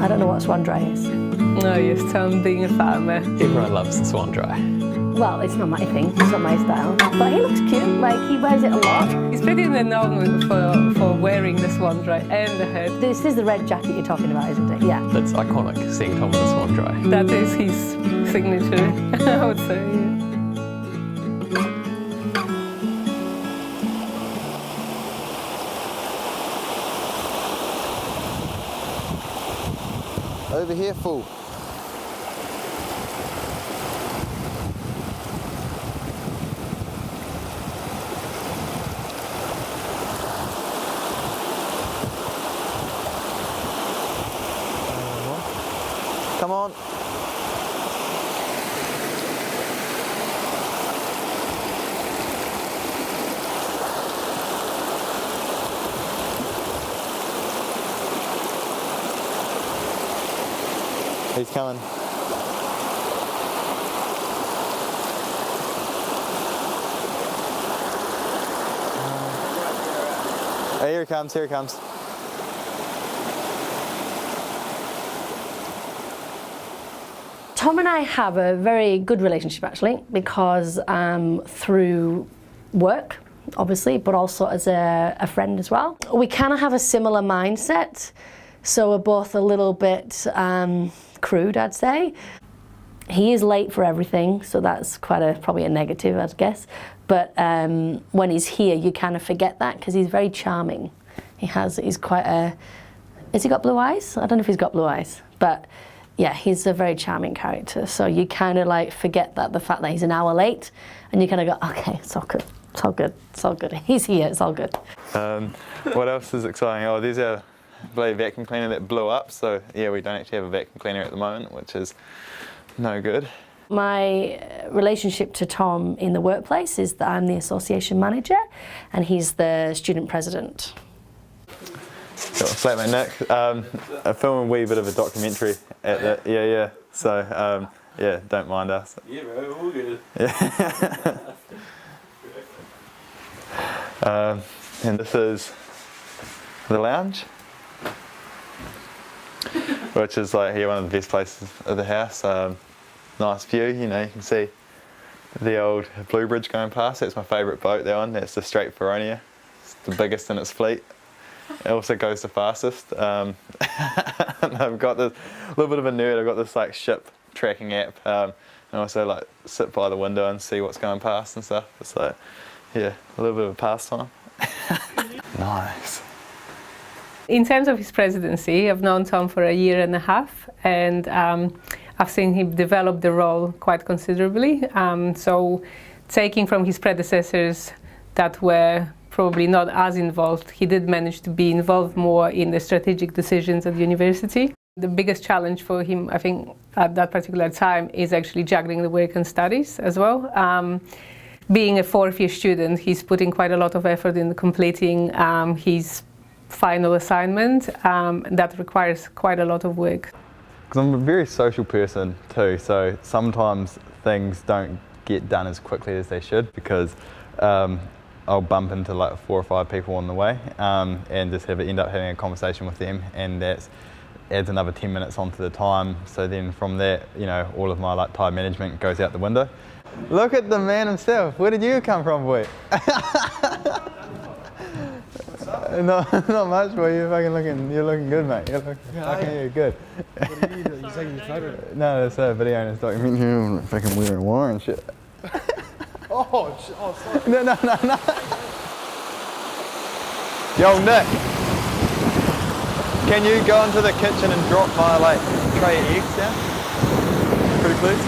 I don't know what swan dry is. No, yes, Tom being a farmer. Everyone loves the swan dry. Well, it's not my thing, it's not my style. But he looks cute, like he wears it a lot. He's pretty renowned for wearing the swan dry and the hat. This is the red jacket you're talking about, isn't it? Yeah. That's iconic, seeing Tom with the swan dry. That is his signature, I would say. Over here, fool. Come on. He's coming. Oh, here he comes, here he comes. Tom and I have a very good relationship actually, because through work, obviously, but also as a friend as well. We kind of have a similar mindset, so we're both a little bit crude, I'd say. He is late for everything, so that's probably a negative, I'd guess. But when he's here, you kind of forget that because he's very charming. He's quite a, has he got blue eyes? I don't know if he's got blue eyes, but yeah, he's a very charming character. So you kind of like forget that, the fact that he's an hour late, and you kind of go, okay, it's all good, it's all good, it's all good. He's here, it's all good. What else is exciting? Oh, there's our bloody vacuum cleaner that blew up. So yeah, we don't actually have a vacuum cleaner at the moment, which is no good. My relationship to Tom in the workplace is that I'm the association manager and he's the student president. Got a flatmate Nick. I filmed a wee bit of a documentary at the, yeah. So yeah, don't mind us. Yeah, bro, all good. Yeah. And this is the lounge, which is like here one of the best places of the house. Nice view, you know, you can see the old Blue Bridge going past. That's my favourite boat, that one. That's the Strait Feronia. It's the biggest in its fleet. It also goes the fastest. And I've got this little bit of a nerd. I've got this like ship tracking app, and also like sit by the window and see what's going past and stuff. It's like, yeah, a little bit of a pastime. Nice. In terms of his presidency, I've known Tom for 1.5 years, and I've seen him develop the role quite considerably. So taking from his predecessors that were probably not as involved, he did manage to be involved more in the strategic decisions at the university. The biggest challenge for him, I think, at that particular time is actually juggling the work and studies as well. Being a fourth-year student, he's putting quite a lot of effort in completing his final assignment. That requires quite a lot of work. Because I'm a very social person too, so sometimes things don't get done as quickly as they should, because I'll bump into like 4 or 5 people on the way and just end up having a conversation with them, and that adds another 10 minutes onto the time. So then from that, you know, all of my like time management goes out the window. Look at the man himself. Where did you come from, boy? Not much, boy. You're looking good, mate. You're good. What are you doing? You taking your photo? No, that's a video in his documentary. I'm fucking wearing wire and shit. Oh, sorry. No. Yo, Nick. Can you go into the kitchen and drop my like tray of eggs down? Pretty please.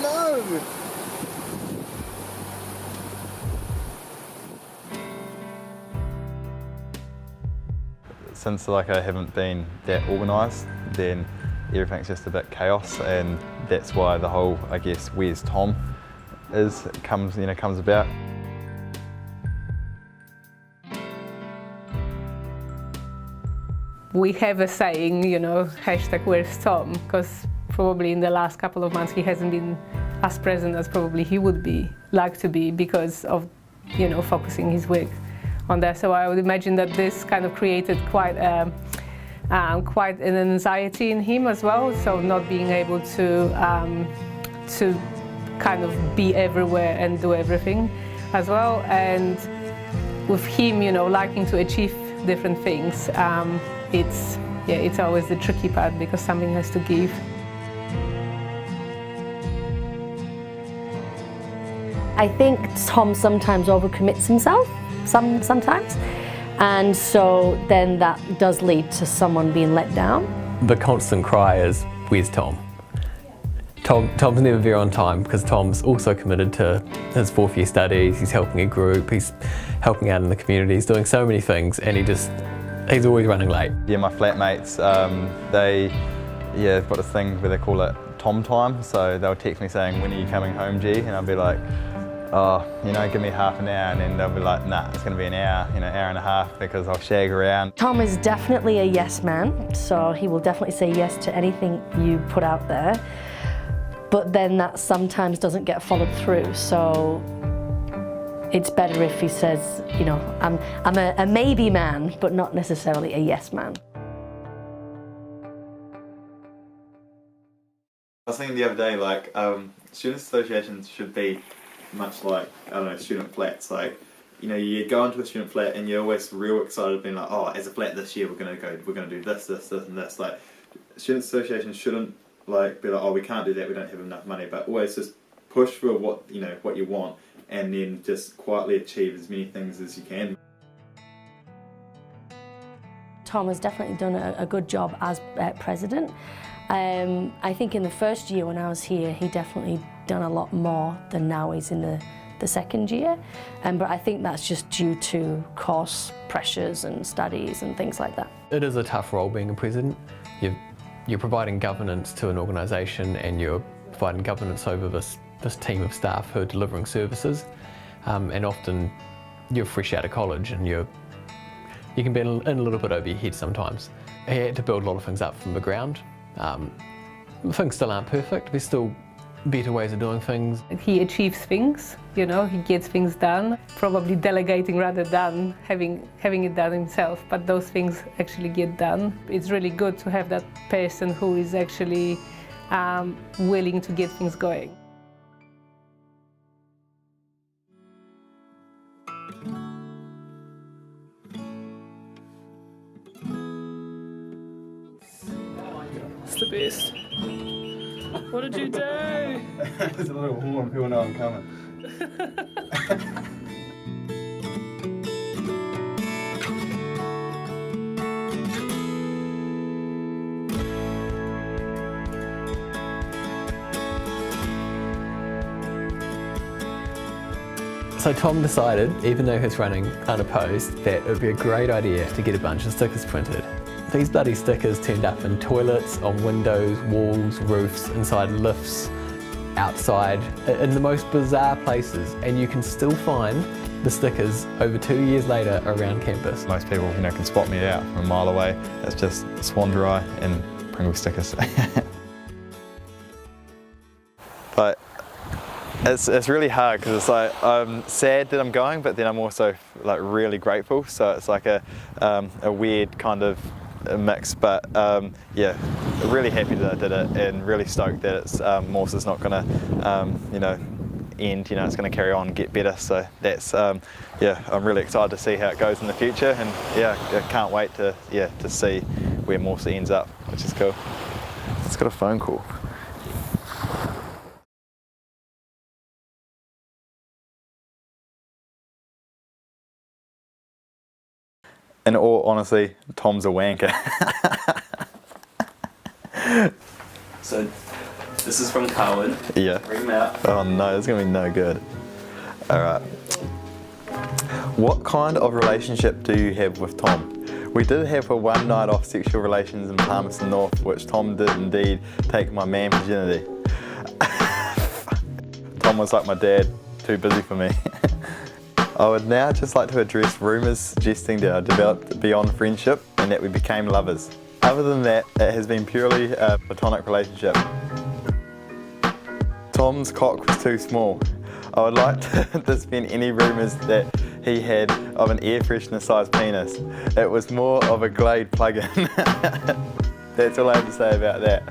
No! Since like I haven't been that organised, then everything's just a bit chaos, and that's why the whole, I guess, where's Tom comes about. we have a saying, you know, hashtag where's Tom, because probably in the last couple of months he hasn't been as present as probably he would like to be because of, you know, focusing his work on that. So I would imagine that this kind of created quite an anxiety in him as well. So not being able to kind of be everywhere and do everything as well. And with him, you know, liking to achieve different things, it's always the tricky part because something has to give. I think Tom sometimes overcommits himself, sometimes, and so then that does lead to someone being let down. The constant cry is, where's Tom? Tom's never very on time because Tom's also committed to his fourth year studies, he's helping a group, he's helping out in the community, he's doing so many things, and he's always running late. Yeah, my flatmates, they've got this thing where they call it Tom time, so they'll text me saying, when are you coming home, G? And I'll be like, oh, you know, give me half an hour, and then they'll be like, nah, it's going to be an hour, you know, hour and a half, because I'll shag around. Tom is definitely a yes man, so he will definitely say yes to anything you put out there, but then that sometimes doesn't get followed through, so it's better if he says, you know, I'm a maybe man, but not necessarily a yes man. I was thinking the other day, like, student associations should be much like, I don't know, student flats. Like, you know, you go into a student flat and you're always real excited, being like, oh, as a flat this year we're gonna do this, and this. Like, student associations shouldn't like be like, oh, we can't do that, we don't have enough money, but always just push for what you want, and then just quietly achieve as many things as you can. Tom has definitely done a good job as president. I think in the first year when I was here, he definitely done a lot more than now he's in the second year. But I think that's just due to course pressures and studies and things like that. It is a tough role being a president. You're providing governance to an organisation, and you're providing governance over this team of staff who are delivering services. And often you're fresh out of college and you can be in a little bit over your head sometimes. He had to build a lot of things up from the ground. Things still aren't perfect, there's still better ways of doing things. He achieves things, you know, he gets things done, probably delegating rather than having it done himself, but those things actually get done. It's really good to have that person who is actually willing to get things going. It's the best. What did you do? There's a little horn, people know I'm coming. So Tom decided, even though he's running unopposed, that it would be a great idea to get a bunch of stickers printed. These bloody stickers turned up in toilets, on windows, walls, roofs, inside lifts, outside, in the most bizarre places, and you can still find the stickers over 2 years later around campus. Most people, you know, can spot me out from a mile away. It's just Swan Dry and Pringle stickers. But it's really hard because it's like I'm sad that I'm going, but then I'm also like really grateful. So it's like a weird kind of mix. But yeah, really happy that I did it, and really stoked that it's MAWSA's not going to you know, end. You know, it's going to carry on and get better. So that's yeah, I'm really excited to see how it goes in the future, and yeah, I can't wait to see where MAWSA ends up, which is cool. It's got a phone call. In all honesty, Tom's a wanker. So, this is from Carwin. Yeah. Bring him out. Oh no, it's gonna be no good. Alright. What kind of relationship do you have with Tom? We did have a one night off sexual relations in Palmerston North, which Tom did indeed take my man virginity. Tom was like my dad, too busy for me. I would now just like to address rumours suggesting that I developed beyond friendship and that we became lovers. Other than that, it has been purely a platonic relationship. Tom's cock was too small. I would like to dispel any rumours that he had of an air freshener sized penis. It was more of a Glade plug-in. That's all I have to say about that.